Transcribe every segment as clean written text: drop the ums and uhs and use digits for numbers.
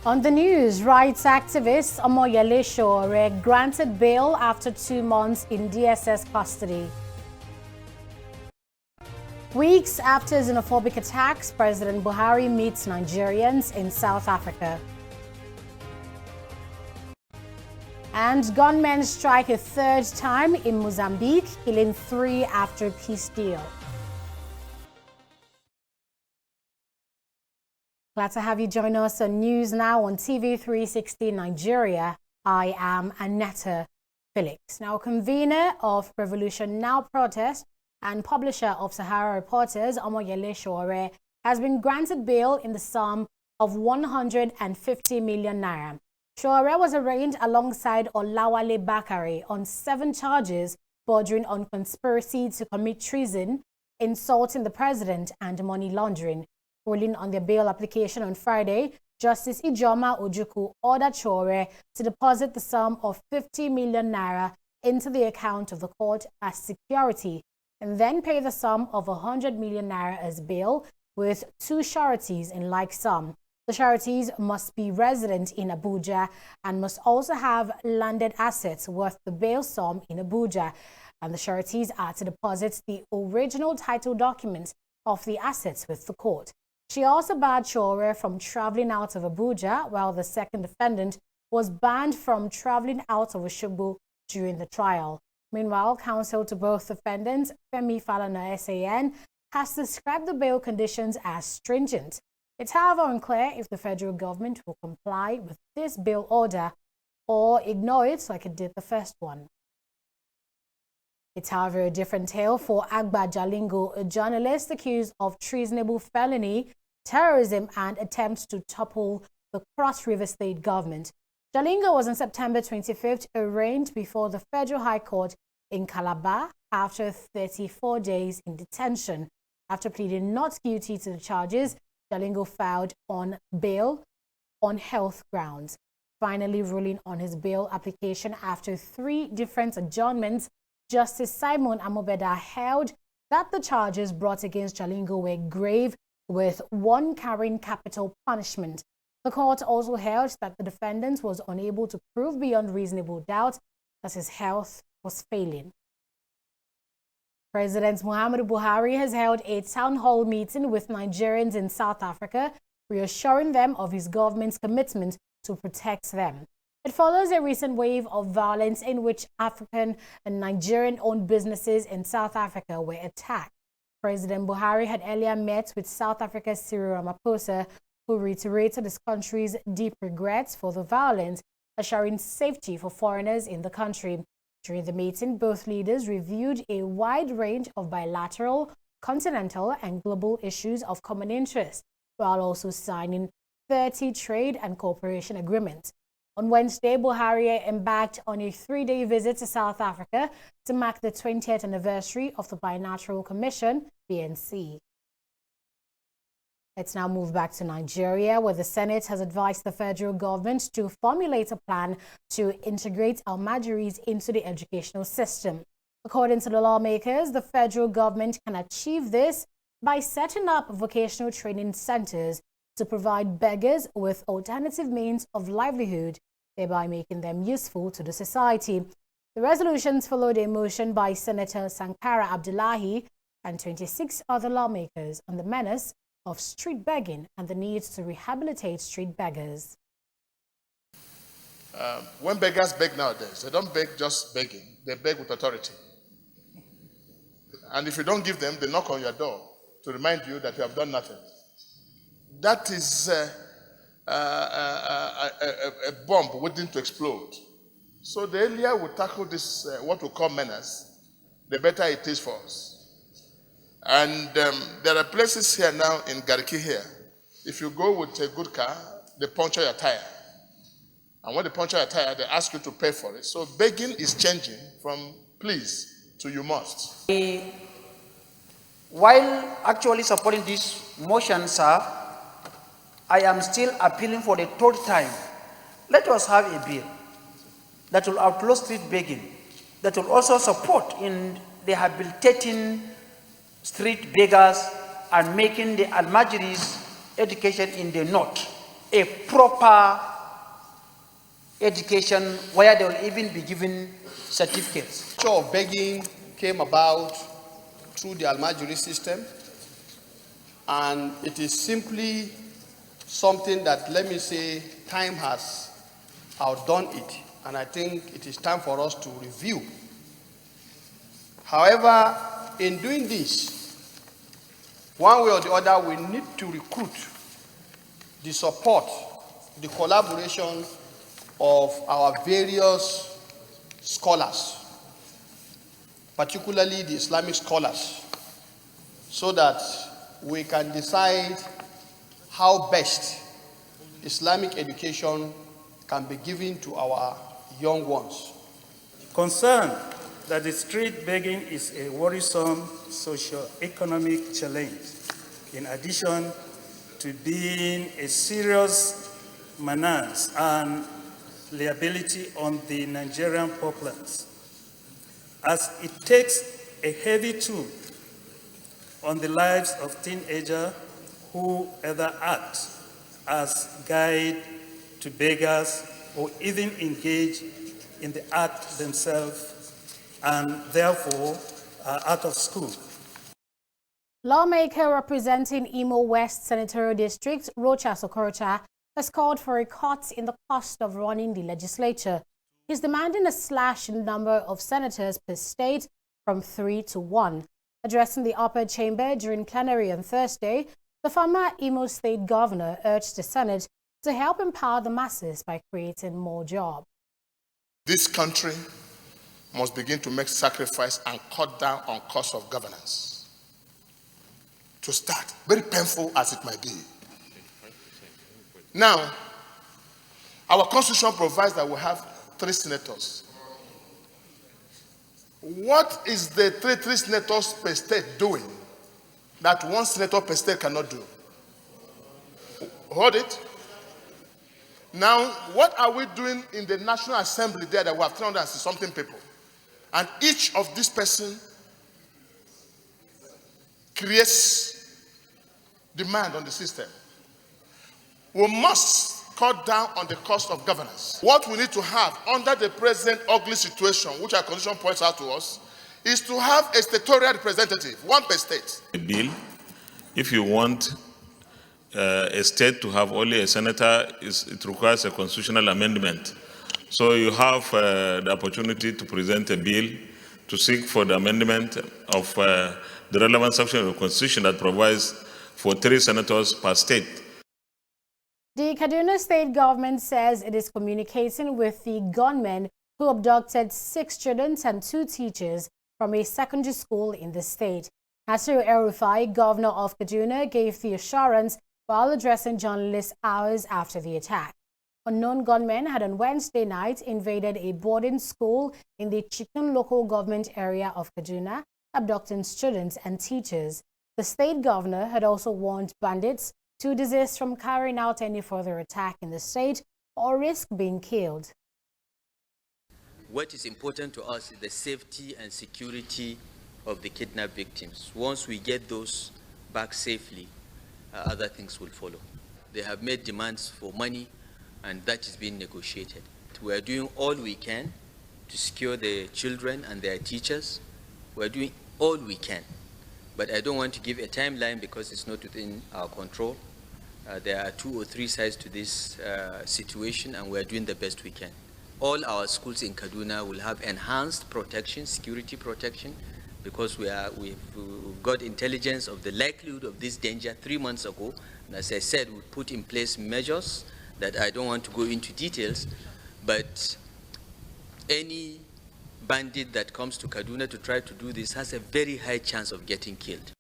On the news, rights activist Omoyele Sowore granted bail after 2 months in DSS custody. Weeks after xenophobic attacks, President Buhari meets Nigerians in South Africa. And gunmen strike a third time in Mozambique, killing 3 after peace deal. Glad to have you join us on News Now on TV360 Nigeria. I am Annetta Felix. Now, convener of Revolution Now protest and publisher of Sahara Reporters, Omoyele Sowore, has been granted bail in the sum of 150 million naira. Sowore was arraigned alongside Olawale Bakare on 7 charges bordering on conspiracy to commit treason, insulting the president, and money laundering. Ruling on their bail application on Friday, Justice Ijoma Ojukwu ordered Sowore to deposit the sum of 50 million naira into the account of the court as security and then pay the sum of 100 million naira as bail with 2 sureties in like sum. The sureties must be resident in Abuja and must also have landed assets worth the bail sum in Abuja, and the sureties are to deposit the original title documents of the assets with the court. She also barred Sowore from traveling out of Abuja, while the second defendant was banned from traveling out of Osogbo during the trial. Meanwhile, counsel to both defendants, Femi Falana SAN, has described the bail conditions as stringent. It's however unclear if the federal government will comply with this bail order or ignore it like it did the first one. It's however a different tale for Agba Jalingo, a journalist accused of treasonable felony, terrorism, and attempts to topple the Cross River State government. Jalingo was on September 25th arraigned before the Federal High Court in Calabar after 34 days in detention. After pleading not guilty to the charges, Jalingo filed on bail on health grounds, finally ruling on his bail application after 3 different adjournments. Justice Simon Amobeda held that the charges brought against Jalingo were grave, with 1 carrying capital punishment. The court also held that the defendant was unable to prove beyond reasonable doubt that his health was failing. President Muhammadu Buhari has held a town hall meeting with Nigerians in South Africa, reassuring them of his government's commitment to protect them. It follows a recent wave of violence in which African and Nigerian-owned businesses in South Africa were attacked. President Buhari had earlier met with South Africa's Cyril Ramaphosa, who reiterated his country's deep regrets for the violence, assuring safety for foreigners in the country. During the meeting, both leaders reviewed a wide range of bilateral, continental, and global issues of common interest, while also signing 30 trade and cooperation agreements. On Wednesday, Buhari embarked on a 3-day visit to South Africa to mark the 20th anniversary of the Bilateral Commission, BNC. Let's now move back to Nigeria, where the Senate has advised the federal government to formulate a plan to integrate Almajiris into the educational system. According to the lawmakers, the federal government can achieve this by setting up vocational training centers to provide beggars with alternative means of livelihood, thereby making them useful to the society. The resolutions followed a motion by Senator Sankara Abdullahi and 26 other lawmakers on the menace of street begging and the need to rehabilitate street beggars. When beggars beg nowadays, they don't beg just begging, they beg with authority. And if you don't give them, they knock on your door to remind you that you have done nothing. That is a bomb waiting to explode. So the earlier we tackle this, what we call menace, the better it is for us. And there are places here now in Gariki here. If you go with a good car, they puncture your tire. And when they puncture your tire, they ask you to pay for it. So begging is changing from please to you must. While actually supporting this motion, sir, I am still appealing for the 3rd time. Let us have a bill that will outlaw street begging, that will also support in rehabilitating street beggars and making the Almajiris education in the north a proper education where they will even be given certificates. The culture of begging came about through the Almajiri system, and it is simply something that, let me say, time has outdone it, and I think it is time for us to review. However, in doing this, one way or the other, we need to recruit the support, the collaboration of our various scholars, particularly the Islamic scholars, so that we can decide how best Islamic education can be given to our young ones. Concerned that the street begging is a worrisome socio-economic challenge, in addition to being a serious menace and liability on the Nigerian populace, as it takes a heavy toll on the lives of teenagers who either act as guide to beggars or even engage in the act themselves and therefore are out of school. Lawmaker representing Imo West Senatorial District, Rochas Okorocha, has called for a cut in the cost of running the legislature. He's demanding a slash in the number of senators per state from 3 to 1. Addressing the upper chamber during plenary on Thursday, the former Imo State governor urged the Senate to help empower the masses by creating more jobs. This country must begin to make sacrifice and cut down on cost of governance. To start, very painful as it might be. Now, our constitution provides that we have 3 senators. What is the three senators per state doing that 1 senator per state cannot do? Hold it. Now, what are we doing in the National Assembly there that we have 360-something people? And each of these persons creates demand on the system. We must cut down on the cost of governance. What we need to have under the present ugly situation, which our constitution points out to us, is to have a statutory representative, 1 per state. A bill, if you want a state to have only a senator, it requires a constitutional amendment. So you have the opportunity to present a bill to seek for the amendment of the relevant section of the Constitution that provides for 3 senators per state. The Kaduna State government says it is communicating with the gunmen who abducted 6 students and 2 teachers from a secondary school in the state. Nasir El-Rufai, governor of Kaduna, gave the assurance while addressing journalists hours after the attack. Unknown gunmen had on Wednesday night invaded a boarding school in the Chicken local government area of Kaduna, abducting students and teachers. The state governor had also warned bandits to desist from carrying out any further attack in the state or risk being killed. What is important to us is the safety and security of the kidnapped victims. Once we get those back safely, other things will follow. They have made demands for money, and that is being negotiated. We are doing all we can to secure the children and their teachers. We are doing all we can. But I don't want to give a timeline because it's not within our control. There are 2 or 3 sides to this situation, and we are doing the best we can. All our schools in Kaduna will have enhanced protection, security protection, because we've got intelligence of the likelihood of this danger 3 months ago. And as I said, we put in place measures that I don't want to go into details, but any bandit that comes to Kaduna to try to do this has a very high chance of getting killed.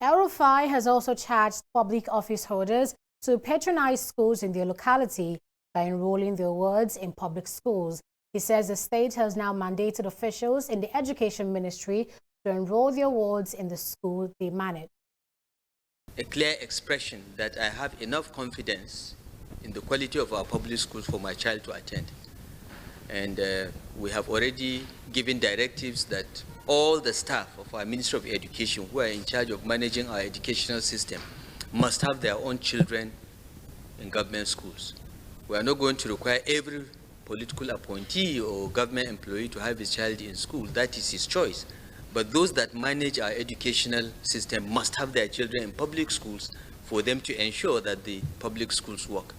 El-Rufai has also charged public office holders to patronize schools in their locality by enrolling their wards in public schools. He says the state has now mandated officials in the Education Ministry to enroll their wards in the school they manage. A clear expression that I have enough confidence in the quality of our public schools for my child to attend. And we have already given directives that all the staff of our Ministry of Education who are in charge of managing our educational system must have their own children in government schools. We are not going to require every political appointee or government employee to have his child in school. That is his choice. But those that manage our educational system must have their children in public schools for them to ensure that the public schools work.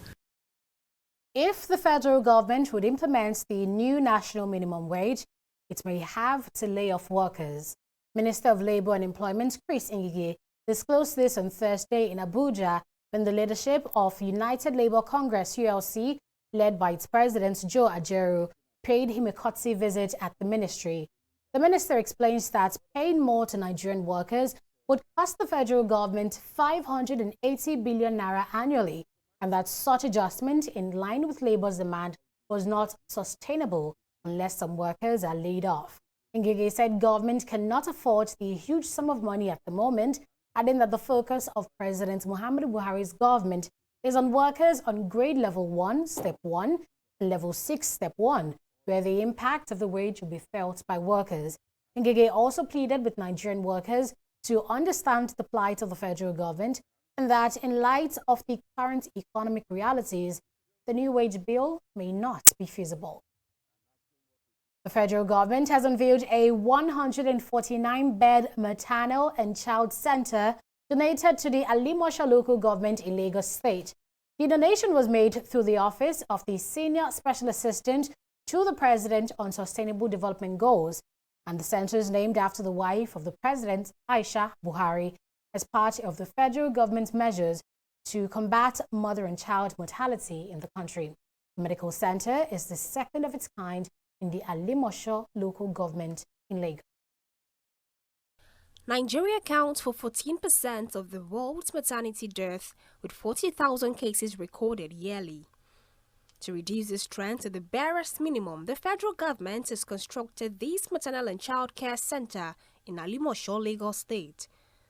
If the federal government would implement the new national minimum wage, it may have to lay off workers. Minister of Labour and Employment Chris Inga disclosed this on Thursday in Abuja when the leadership of United Labour Congress ULC, led by its president Joe Ajaero, paid him a courtesy visit at the ministry. The minister explains that paying more to Nigerian workers would cost the federal government 580 billion naira annually, and that such adjustment in line with Labour's demand was not sustainable unless some workers are laid off. Ngige said government cannot afford the huge sum of money at the moment, adding that the focus of President Muhammadu Buhari's government is on workers on grade level 1, step 1, and level 6, step 1, where the impact of the wage will be felt by workers. Ngige also pleaded with Nigerian workers to understand the plight of the federal government and that in light of the current economic realities, the new wage bill may not be feasible. The federal government has unveiled a 149-bed maternal and child center donated to the Alimosho local government in Lagos State. The donation was made through the Office of the Senior Special Assistant to the President on Sustainable Development Goals, and the center is named after the wife of the President, Aisha Buhari, as part of the federal government's measures to combat mother and child mortality in the country. The medical center is the second of its kind in the Alimosho local government in Lagos. Nigeria accounts for 14% of the world's maternity death, with 40,000 cases recorded yearly. To reduce this trend to the barest minimum, the federal government has constructed this maternal and child care center in Alimosho, Lagos State.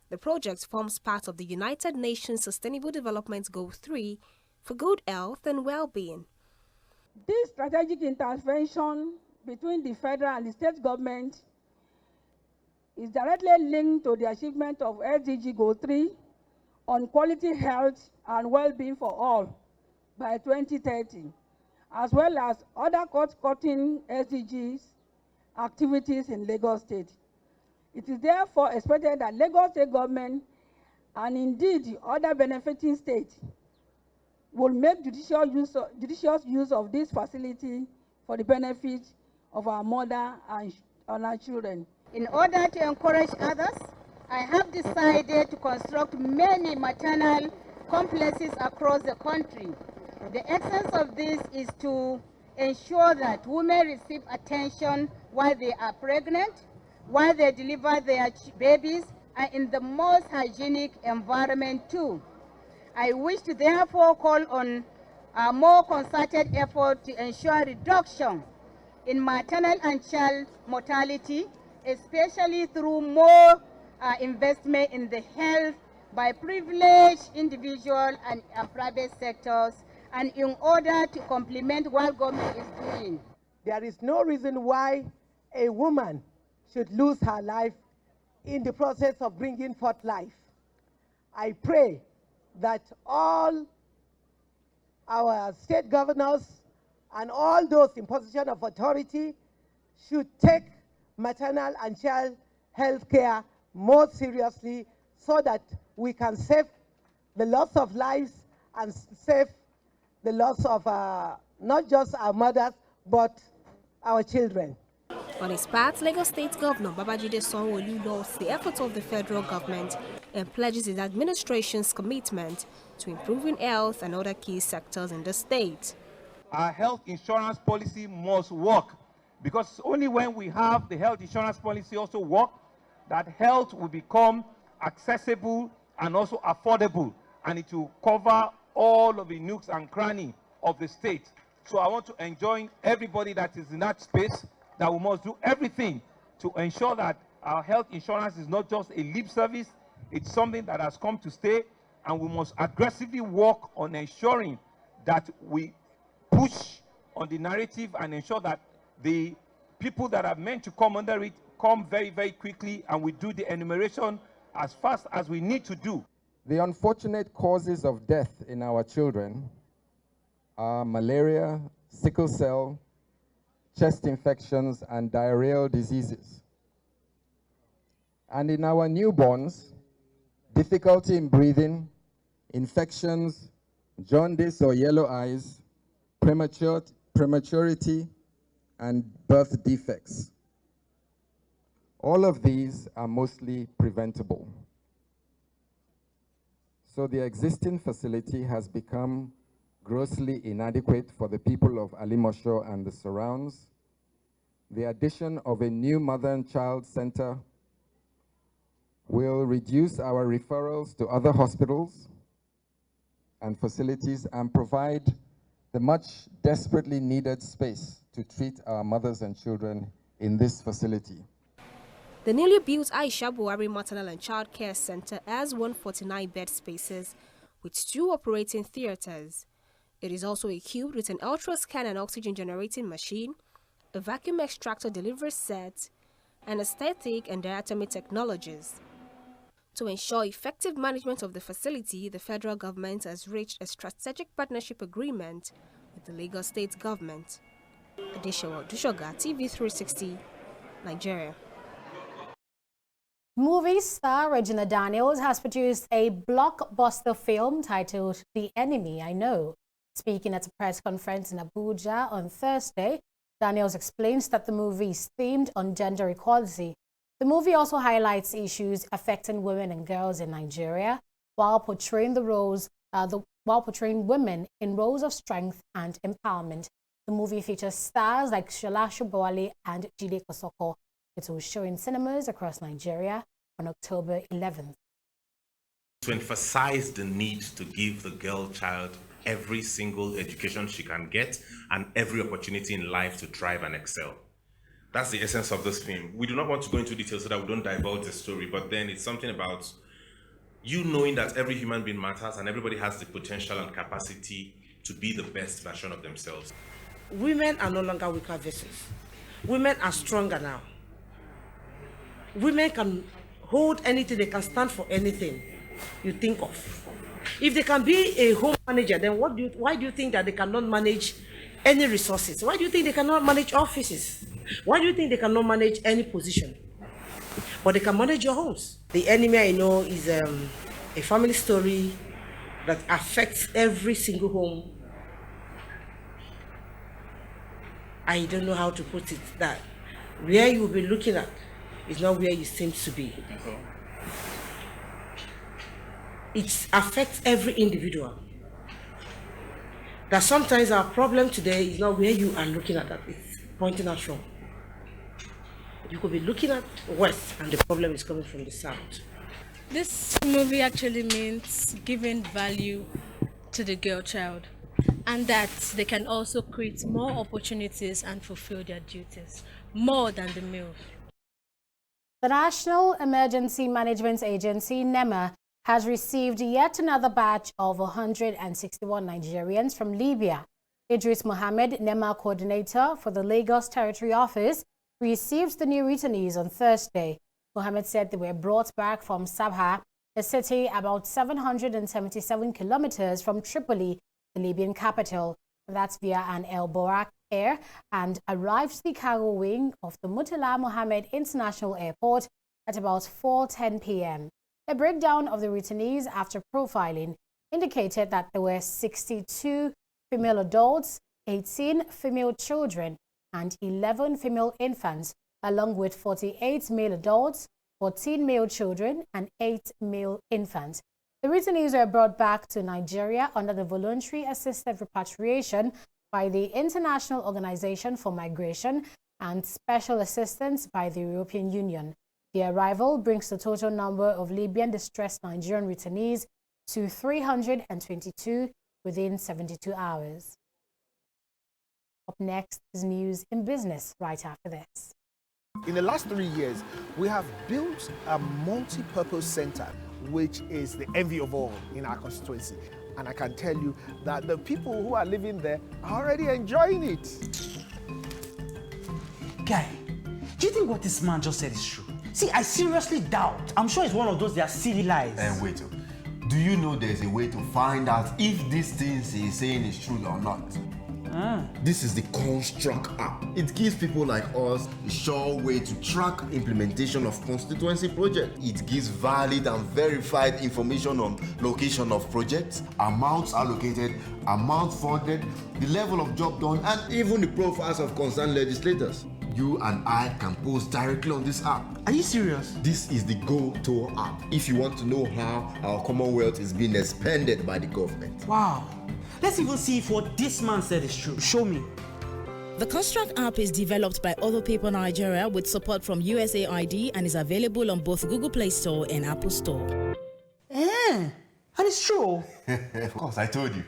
The project forms part of the United Nations Sustainable Development Goal 3 for good health and well-being. This strategic intervention between the federal and the state government is directly linked to the achievement of SDG Goal 3 on quality health and well-being for all by 2030, as well as other cost-cutting SDGs activities in Lagos State. It is therefore expected that Lagos State government and indeed the other benefiting states will make judicious use of this facility for the benefit of our mother and our children. In order to encourage others, I have decided to construct many maternal complexes across the country. The essence of this is to ensure that women receive attention while they are pregnant, while they deliver their babies, and in the most hygienic environment too. I wish to therefore call on a more concerted effort to ensure reduction in maternal and child mortality, especially through more investment in the health by privileged individual and private sectors, and in order to complement what government is doing. There is no reason why a woman should lose her life in the process of bringing forth life. I pray that all our state governors and all those in position of authority should take maternal and child health care more seriously so that we can save the loss of lives and save the loss of not just our mothers, but our children. On his part, Lagos State Governor Babajide Sanwo-Olu lauds the efforts of the federal government and pledges his administration's commitment to improving health and other key sectors in the state. Our health insurance policy must work, because only when we have the health insurance policy also work, that health will become accessible and also affordable, and it will cover all of the nooks and crannies of the state. So I want to enjoin everybody that is in that space that we must do everything to ensure that our health insurance is not just a lip service, it's something that has come to stay, and we must aggressively work on ensuring that we push on the narrative and ensure that the people that are meant to come under it come very, very quickly, and we do the enumeration as fast as we need to do. The unfortunate causes of death in our children are malaria, sickle cell, chest infections, and diarrheal diseases. And in our newborns, difficulty in breathing, infections, jaundice or yellow eyes, prematurity, and birth defects. All of these are mostly preventable. So the existing facility has become grossly inadequate for the people of Alimosho and the surrounds. The addition of a new mother and child center will reduce our referrals to other hospitals and facilities and provide the much desperately needed space to treat our mothers and children in this facility. The newly built Aisha Buhari Maternal and Child Care Center has 149 bed spaces with 2 operating theaters. It is also equipped with an ultra-scan and oxygen generating machine, a vacuum extractor delivery set, and aesthetic and diatomy technologies. To ensure effective management of the facility, the federal government has reached a strategic partnership agreement with the Lagos State government. Adeshawa Dushoga, TV360, Nigeria. Movie star Regina Daniels has produced a blockbuster film titled The Enemy I Know. Speaking at a press conference in Abuja on Thursday, Daniels explains that the movie is themed on gender equality. The movie also highlights issues affecting women and girls in Nigeria while portraying women in roles of strength and empowerment. The movie features stars like Shola Shobowale and Jide Kosoko. It will show in cinemas across Nigeria on October 11th. To emphasize the need to give the girl child every single education she can get and every opportunity in life to thrive and excel. That's the essence of this film. We do not want to go into details so that we don't divulge the story, but then it's something about you knowing that every human being matters and everybody has the potential and capacity to be the best version of themselves. Women are no longer weaker vessels. Women are stronger now. Women can hold anything, they can stand for anything you think of. If they can be a home manager, then why do you think that they cannot manage any resources? Why do you think they cannot manage offices? Why do you think they cannot manage any position? But they can manage your homes. The Enemy I Know is a family story that affects every single home. I don't know how to put it, that where you will be looking at is not where you seem to be. It affects every individual. That sometimes our problem today is not where you are looking at, that it's pointing us wrong. You could be looking at west and the problem is coming from the south. This movie actually means giving value to the girl child, and that they can also create more opportunities and fulfill their duties more than the male. The National Emergency Management Agency, NEMA, has received yet another batch of 161 Nigerians from Libya. Idris Mohammed, NEMA coordinator for the Lagos Territory Office, received the new returnees on Thursday. Mohammed said they were brought back from Sabha, a city about 777 kilometers from Tripoli, the Libyan capital. That's via an El Borak Air, and arrived to the cargo wing of the Murtala Mohammed International Airport at about 4:10 p.m. A breakdown of the returnees after profiling indicated that there were 62 female adults, 18 female children, and 11 female infants, along with 48 male adults, 14 male children, and 8 male infants. The returnees were brought back to Nigeria under the voluntary assisted repatriation by the International Organization for Migration and special assistance by the European Union. The arrival brings the total number of Libyan distressed Nigerian returnees to 322 within 72 hours. Up next is news in business right after this. In the last 3 years, we have built a multi-purpose center, which is the envy of all in our constituency. And I can tell you that the people who are living there are already enjoying it. Guy, do you think what this man just said is true? See, I seriously doubt. I'm sure it's one of those their silly lies. Wait, Do you know there's a way to find out if these things he's saying is true or not? This is the Construct app. It gives people like us a sure way to track implementation of constituency projects. It gives valid and verified information on location of projects, amounts allocated, amount funded, the level of job done, and even the profiles of concerned legislators. You and I can post directly on this app. Are you serious? This is the Go-To app if you want to know how our Commonwealth is being expanded by the government. Wow. Let's even see if what this man said is true. Show me. The Construct app is developed by Other People Nigeria with support from USAID and is available on both Google Play Store and Apple Store. And it's true. Of course, I told you.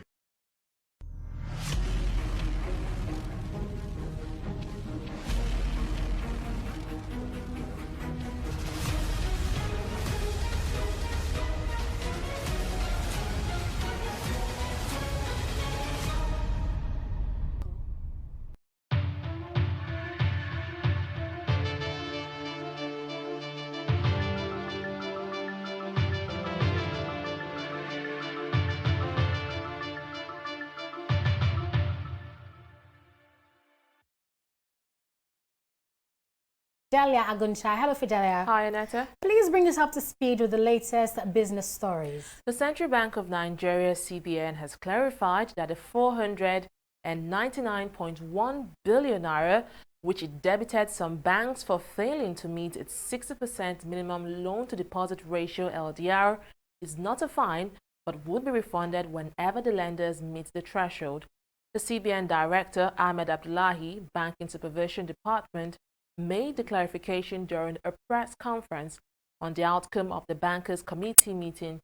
Fidelia Aguncha. Hello, Fidelia. Hi, Aneta. Please bring us up to speed with the latest business stories. The Central Bank of Nigeria, CBN, has clarified that the 499.1 billion naira, which it debited some banks for failing to meet its 60% minimum loan-to-deposit ratio LDR, is not a fine, but would be refunded whenever the lenders meet the threshold. The CBN Director, Ahmed Abdullahi, Banking Supervision Department, made the clarification during a press conference on the outcome of the Bankers Committee meeting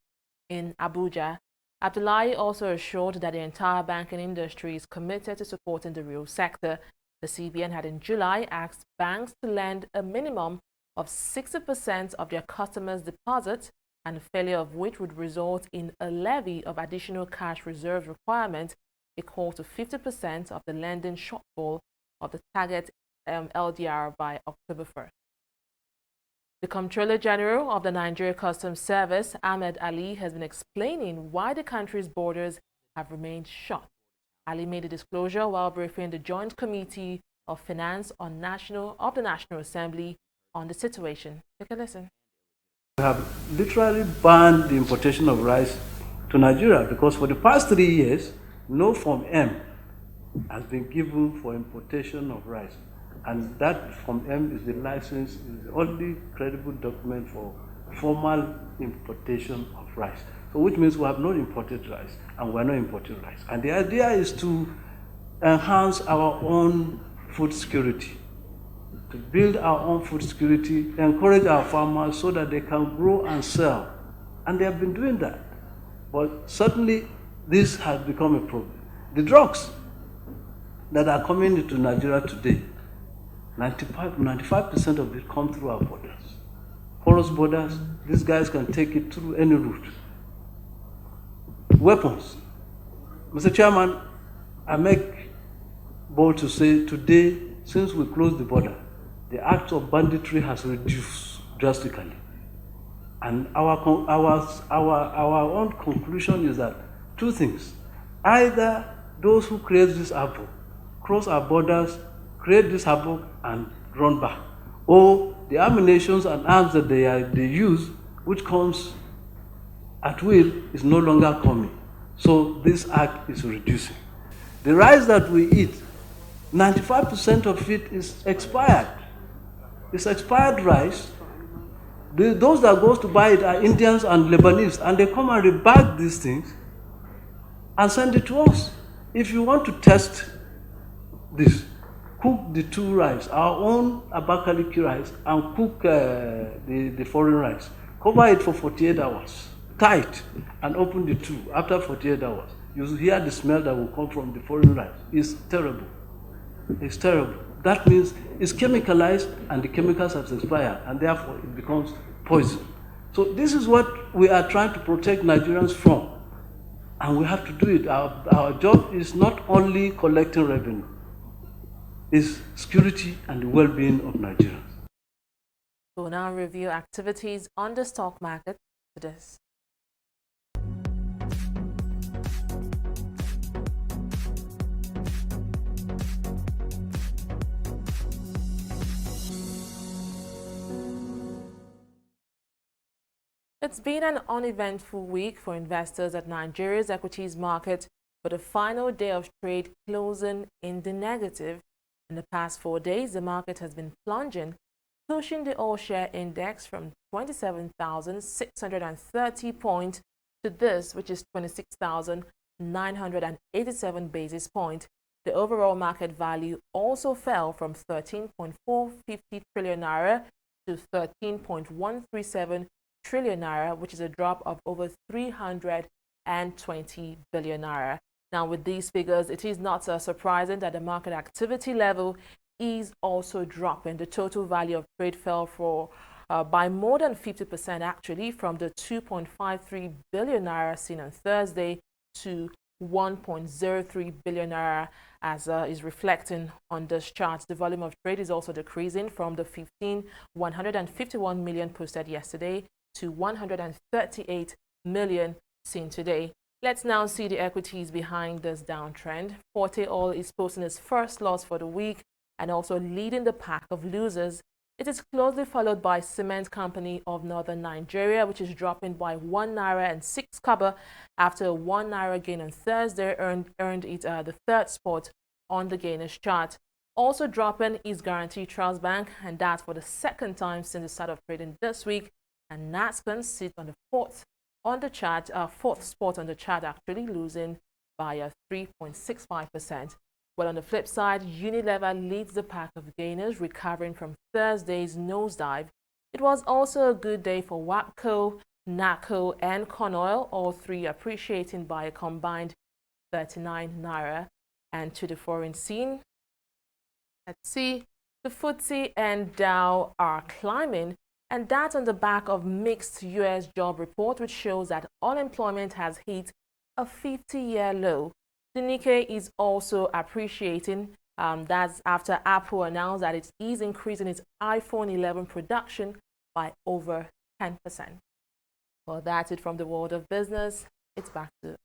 in Abuja. Abdullahi also assured that the entire banking industry is committed to supporting the real sector. The CBN had in July asked banks to lend a minimum of 60% of their customers' deposits, and failure of which would result in a levy of additional cash reserves requirement equal to 50% of the lending shortfall of the target LDR by October 1st. The Comptroller General of the Nigeria Customs Service, Ahmed Ali, has been explaining why the country's borders have remained shut. Ali made a disclosure while briefing the Joint Committee of Finance on the National Assembly on the situation. Take a listen. We have literally banned the importation of rice to Nigeria because for the past 3 years, no Form M has been given for importation of rice. And that Form M is the license, is the only credible document for formal importation of rice. So which means we have not imported rice and we're not importing rice. And the idea is to enhance our own food security, to build our own food security, encourage our farmers so that they can grow and sell. And they have been doing that. But certainly this has become a problem. The drugs that are coming into Nigeria today, 95% of it come through our borders. Porous borders, these guys can take it through any route. Weapons. Mr. Chairman, I make bold to say today, since we closed the border, the act of banditry has reduced drastically. And our own conclusion is that two things. Either those who create this havoc cross our borders, create this havoc and run back, or the ammunitions and arms that they use, which comes at will, is no longer coming. So this act is reducing. The rice that we eat, 95% of it is expired. It's expired rice. Those that goes to buy it are Indians and Lebanese, and they come and rebag these things and send it to us. If you want to test this, cook the two rice, our own Abakaliki rice, and cook the foreign rice. Cover it for 48 hours, tight, and open the two. After 48 hours, you hear the smell that will come from the foreign rice. It's terrible. It's terrible. That means it's chemicalized and the chemicals have expired, and therefore it becomes poison. So this is what we are trying to protect Nigerians from, and we have to do it. Our job is not only collecting revenue, it's security and the well-being of Nigerians. We'll now review activities on the stock market to this. It's been an uneventful week for investors at Nigeria's equities market, with the final day of trade closing in the negative. In the past 4 days, the market has been plunging, pushing the all-share index from 27,630 points to this, which is 26,987 basis points. The overall market value also fell from 13.450 trillion naira to 13.137 trillion naira, which is a drop of over 320 billion naira. Now, with these figures, it is not surprising that the market activity level is also dropping. The total value of trade fell by more than 50% actually, from the 2.53 billion naira seen on Thursday to 1.03 billion naira, as is reflecting on this chart. The volume of trade is also decreasing from the 151 million posted yesterday to 138 million seen today. Let's now see the equities behind this downtrend. Forte Oil is posting its first loss for the week and also leading the pack of losers. It is closely followed by Cement Company of Northern Nigeria, which is dropping by 1 naira and 6 kobo after a 1 naira gain on Thursday earned it the third spot on the gainers chart. Also dropping is Guarantee Trust Bank, and that's for the second time since the start of trading this week. And Nascon sits on the fourth spot on the chart, actually losing by 3.65%. Well, on the flip side, Unilever leads the pack of gainers, recovering from Thursday's nosedive. It was also a good day for WAPCO, NACO, and Conoil, all three appreciating by a combined 39 naira. And to the foreign scene, let's see, the FTSE and Dow are climbing, and that's on the back of mixed U.S. job report, which shows that unemployment has hit a 50-year low. The Nikkei is also appreciating. That's after Apple announced that it is increasing its iPhone 11 production by over 10%. Well, that's it from the world of business. It's back to.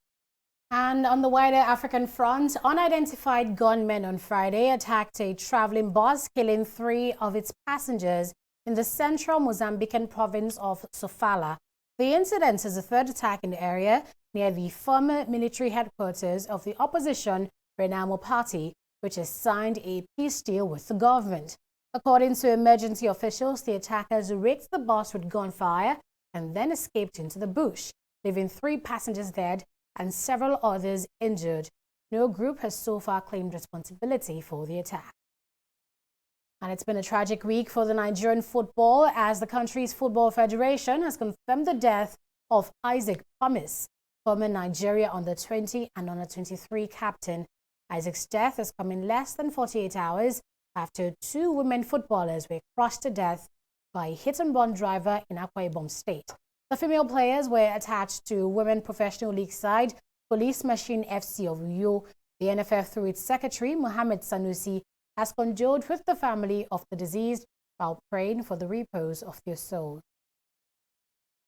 And on the wider African front, unidentified gunmen on Friday attacked a traveling bus, killing 3 of its passengers in the central Mozambican province of Sofala. The incident is the third attack in the area near the former military headquarters of the opposition Renamo Party, which has signed a peace deal with the government. According to emergency officials, the attackers rigged the bus with gunfire and then escaped into the bush, leaving 3 passengers dead and several others injured. No group has so far claimed responsibility for the attack. And it's been a tragic week for the Nigerian football, as the country's football federation has confirmed the death of Isaac Thomas, former Nigeria under-20 and under-23 captain. Isaac's death has come in less than 48 hours after 2 women footballers were crushed to death by a hit-and-run driver in Akwa Ibom State. The female players were attached to Women Professional League side Police Machine FC of Uyo. The NFF, through its secretary, Mohammed Sanusi, has condoled with the family of the deceased while praying for the repose of their souls.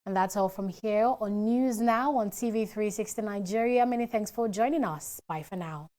And that's all from here on News Now on TV360 Nigeria. Many thanks for joining us. Bye for now.